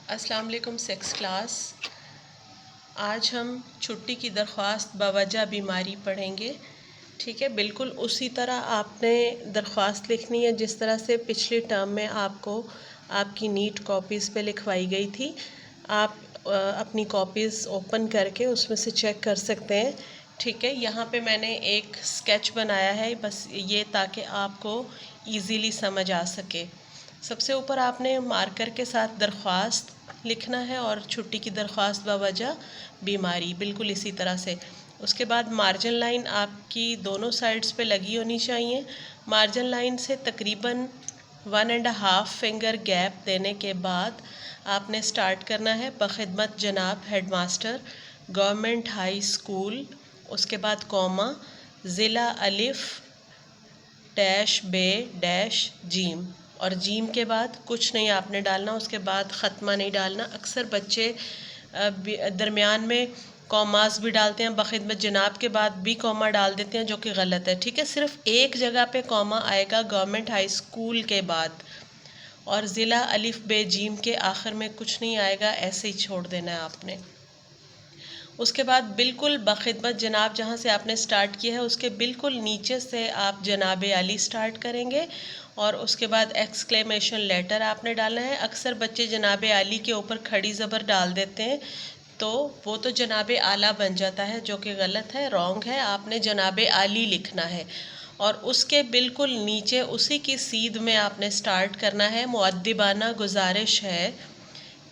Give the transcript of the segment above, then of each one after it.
अस्सलाम वालेकुम six class. आज हम छुट्टी की दरख्वास्त बवजह बीमारी पढ़ेंगे। ठीक है, बिल्कुल उसी तरह आपने दरख्वास्त लिखनी है जिस तरह से पिछले टर्म में आपको आपकी नीट कॉपीज़ पे लिखवाई गई थी। आप अपनी कॉपीज़ ओपन करके उसमें से चेक कर सकते हैं। ठीक है, यहाँ पे मैंने एक स्केच बनाया है, बस ये ताकि आपको इजीली समझ आ सके। सबसे ऊपर आपने मार्कर के साथ दरख्वास्त लिखना है और छुट्टी की दरख्वास्त बवजह बीमारी, बिल्कुल इसी तरह से। उसके बाद मार्जिन लाइन आपकी दोनों साइड्स पे लगी होनी चाहिए। मार्जिन लाइन से तकरीबन 1.5 फिंगर गैप देने के बाद आपने स्टार्ट करना है बखिदमत जनाब हेडमास्टर गवर्नमेंट हाई स्कूल। उसके बाद कॉमा, ज़िला अलिफ डैश बे डैश जीम, और जीम के बाद कुछ नहीं आपने डालना, उसके बाद ख़त्मा नहीं डालना। अक्सर बच्चे दरमियान में कॉमास भी डालते हैं, बखिदमत जनाब के बाद भी कॉमा डाल देते हैं, जो कि गलत है। ठीक है, सिर्फ एक जगह पे कॉमा आएगा गवर्नमेंट हाई स्कूल के बाद, और ज़िला अलिफ बे जीम के आखिर में कुछ नहीं आएगा, ऐसे ही छोड़ देना है आपने। उसके बाद बिल्कुल बखिदमत जनाब जहाँ से आपने स्टार्ट किया है उसके बिल्कुल नीचे से आप जनाब अली स्टार्ट करेंगे, और उसके बाद एक्सक्लेमेशन लेटर आपने डालना है। अक्सर बच्चे जनाब अली के ऊपर खड़ी ज़बर डाल देते हैं, तो वो तो जनाब आला बन जाता है, जो कि गलत है, रॉन्ग है। आपने जनाब आली लिखना है, और उसके बिल्कुल नीचे उसी की सीध में आपने स्टार्ट करना है। मुअद्दिबाना गुजारिश है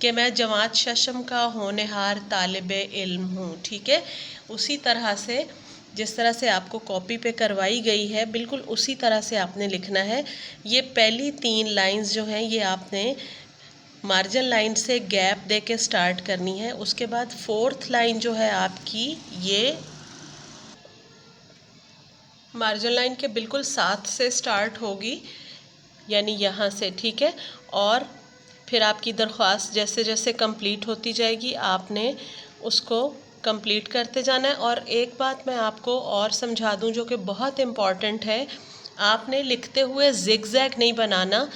कि मैं जमात शशम का होनहार तालिबे इल्म हूँ। ठीक है, उसी तरह से जिस तरह से आपको कॉपी पे करवाई गई है बिल्कुल उसी तरह से आपने लिखना है। ये पहली 3 लाइंस जो हैं ये आपने मार्जिन लाइन से गैप दे के स्टार्ट करनी है। उसके बाद 4th लाइन जो है आपकी ये मार्जिन लाइन के बिल्कुल साथ से स्टार्ट होगी, यानी यहाँ से। ठीक है, और फिर आपकी दरख्वास्त जैसे जैसे कंप्लीट होती जाएगी आपने उसको कंप्लीट करते जाना है। और एक बात मैं आपको और समझा दूं जो कि बहुत इम्पॉर्टेंट है, आपने लिखते हुए जिगजैग नहीं बनाना।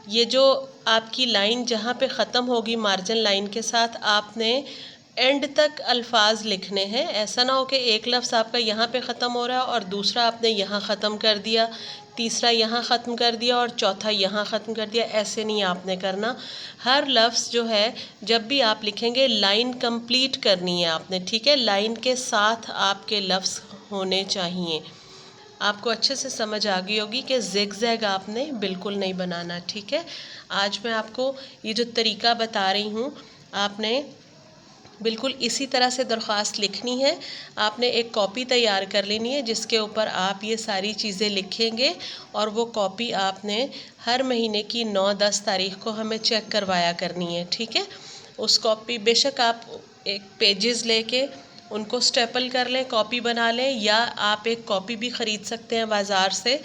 ये जो आपकी लाइन जहाँ पे ख़त्म होगी मार्जिन लाइन के साथ, आपने एंड तक अल्फाज लिखने हैं। ऐसा ना हो कि एक लफ्ज़ आपका यहाँ पे ख़त्म हो रहा है और दूसरा आपने यहाँ ख़त्म कर दिया, तीसरा यहाँ ख़त्म कर दिया और चौथा यहाँ ख़त्म कर दिया। ऐसे नहीं आपने करना। हर लफ्ज़ जो है जब भी आप लिखेंगे लाइन कंप्लीट करनी है आपने। ठीक है, लाइन के साथ आपके लफ्ज़ होने चाहिए। आपको अच्छे से समझ आ गई होगी कि ज़िगज़ैग आपने बिल्कुल नहीं बनाना। ठीक है, आज मैं आपको ये जो तरीका बता रही हूँ आपने बिल्कुल इसी तरह से दरख्वास्त लिखनी है। आपने एक कॉपी तैयार कर लेनी है जिसके ऊपर आप ये सारी चीज़ें लिखेंगे, और वो कॉपी आपने हर महीने की 9-10 तारीख को हमें चेक करवाया करनी है। ठीक है, उस कॉपी बेशक आप एक पेजेस लेके उनको स्टेपल कर लें, कॉपी बना लें, या आप एक कॉपी भी ख़रीद सकते हैं बाज़ार से।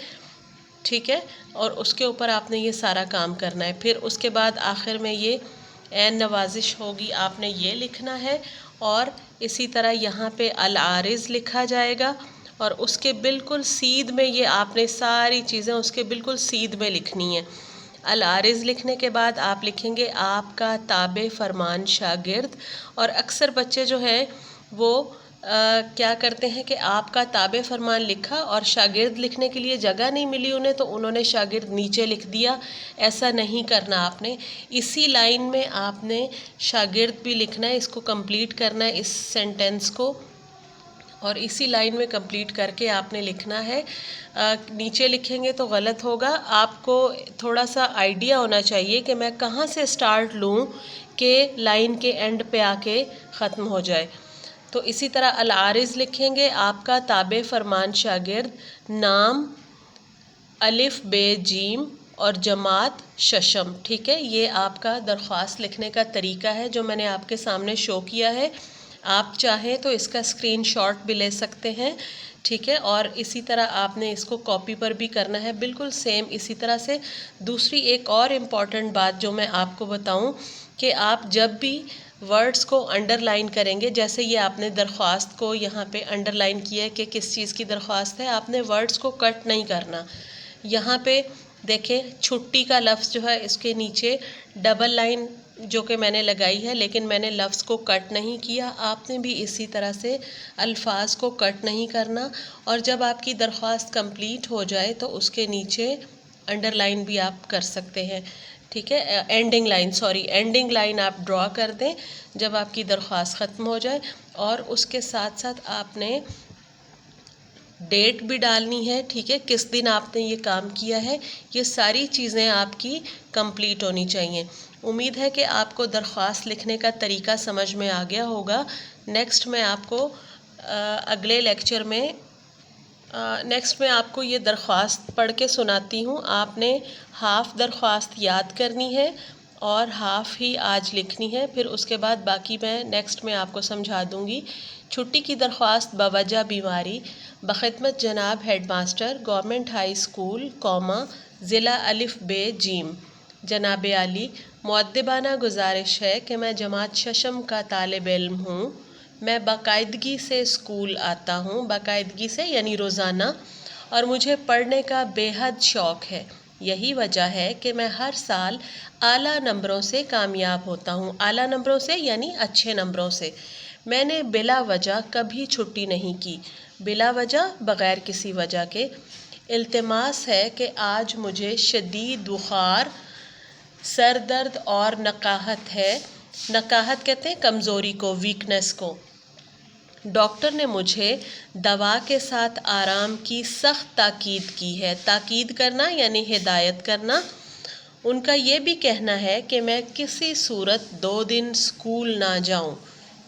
ठीक है, और उसके ऊपर आपने ये सारा काम करना है। फिर उसके बाद आखिर में ये एन नवाजिश होगी, आपने ये लिखना है, और इसी तरह यहाँ पे अल आरिज़ लिखा जाएगा, और उसके बिल्कुल सीध में ये आपने सारी चीज़ें उसके बिल्कुल सीध में लिखनी है। अल आरिज़ लिखने के बाद आप लिखेंगे आपका ताबे फरमान शागिर्द। और अक्सर बच्चे जो हैं वो क्या करते हैं कि आपका ताबे फरमान लिखा और शागिर्द लिखने के लिए जगह नहीं मिली उन्हें, तो उन्होंने शागिर्द नीचे लिख दिया। ऐसा नहीं करना आपने, इसी लाइन में आपने शागिर्द भी लिखना है, इसको कंप्लीट करना है इस सेंटेंस को, और इसी लाइन में कंप्लीट करके आपने लिखना है। नीचे लिखेंगे तो गलत होगा। आपको थोड़ा सा आइडिया होना चाहिए कि मैं कहाँ से स्टार्ट लूँ कि लाइन के एंड पे आके ख़त्म हो जाए। तो इसी तरह अल आरिज़ लिखेंगे आपका ताबे फरमान शागिर्द, नाम अलिफ बे जीम और जमात शशम। ठीक है, ये आपका दरख्वास्त लिखने का तरीका है जो मैंने आपके सामने शो किया है। आप चाहें तो इसका स्क्रीनशॉट भी ले सकते हैं। ठीक है, और इसी तरह आपने इसको कॉपी पर भी करना है, बिल्कुल सेम इसी तरह से। दूसरी एक और इम्पॉर्टेंट बात जो मैं आपको बताऊं कि आप जब भी वर्ड्स को अंडरलाइन करेंगे, जैसे ये आपने दरख्वास्त को यहाँ पे अंडरलाइन किया है कि किस चीज़ की दरख्वास्त है, आपने वर्ड्स को कट नहीं करना। यहाँ पे देखें छुट्टी का लफ्ज़ जो है इसके नीचे डबल लाइन जो कि मैंने लगाई है, लेकिन मैंने लफ्ज़ को कट नहीं किया। आपने भी इसी तरह से अल्फाज को कट नहीं करना। और जब आपकी दरख्वास्त कंप्लीट हो जाए तो उसके नीचे अंडरलाइन भी आप कर सकते हैं, ठीक है, एंडिंग लाइन आप ड्रॉ कर दें जब आपकी दरख्वास्त ख़त्म हो जाए। और उसके साथ साथ आपने डेट भी डालनी है, ठीक है, किस दिन आपने ये काम किया है। ये सारी चीज़ें आपकी कंप्लीट होनी चाहिए। उम्मीद है कि आपको दरख्वास्त लिखने का तरीका समझ में आ गया होगा। नेक्स्ट मैं आपको अगले लेक्चर में ये दरख्वास्त पढ़ के सुनाती हूँ। आपने हाफ़ दरख्वास्त याद करनी है और हाफ़ ही आज लिखनी है। फिर उसके बाद बाकी मैं नेक्स्ट में आपको समझा दूँगी। छुट्टी की दरख्वास्त बवजह बीमारी बख़िदमत जनाब हेडमास्टर गवर्नमेंट हाई स्कूल ज़िला अलिफ बे जीम। जनाब आली, मुअद्दिबाना गुजारिश है कि मैं जमात शशम का तालिब इल्म हूँ। मैं बाकायदगी से स्कूल आता हूँ, बाकायदगी से यानी रोज़ाना, और मुझे पढ़ने का बेहद शौक़ है। यही वजह है कि मैं हर साल आला नंबरों से कामयाब होता हूँ। आला नंबरों से यानी अच्छे नंबरों से। मैंने बिला वजह कभी छुट्टी नहीं की, बिला वजह बग़ैर किसी वजह के। इल्तिमास है कि आज मुझे शदीद बुखार, सर दर्द और नकाहत है। नकाहत कहते हैं कमज़ोरी को, वीकनेस को। डॉक्टर ने मुझे दवा के साथ आराम की सख्त ताकीद की है। ताकीद करना यानी हिदायत करना। उनका ये भी कहना है कि मैं किसी सूरत 2 दिन स्कूल ना जाऊं।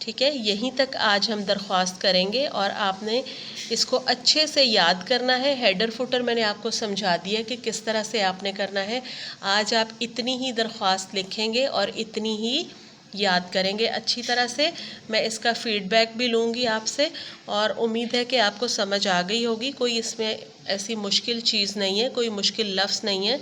ठीक है, यहीं तक आज हम दरख्वास्त करेंगे और आपने इसको अच्छे से याद करना है। हेडर फुटर मैंने आपको समझा दिया कि किस तरह से आपने करना है। आज आप इतनी ही दरख्वास्त लिखेंगे और इतनी ही याद करेंगे अच्छी तरह से। मैं इसका फ़ीडबैक भी लूँगी आपसे और उम्मीद है कि आपको समझ आ गई होगी। कोई इसमें ऐसी मुश्किल चीज़ नहीं है, कोई मुश्किल लफ्ज़ नहीं है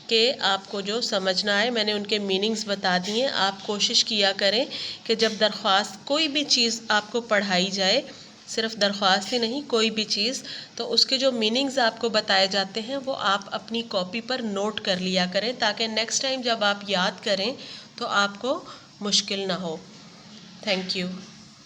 कि आपको जो समझ ना आए। मैंने उनके मीनिंग्स बता दिए। आप कोशिश किया करें कि जब दरख्वास्त कोई भी चीज़ आपको पढ़ाई जाए, सिर्फ दरख्वास्त ही नहीं, कोई भी चीज़, तो उसके जो मीनिंग्स आपको बताए जाते हैं वो आप अपनी कॉपी पर नोट कर लिया करें, ताकि नेक्स्ट टाइम जब आप याद करें तो आपको मुश्किल ना हो। Thank you.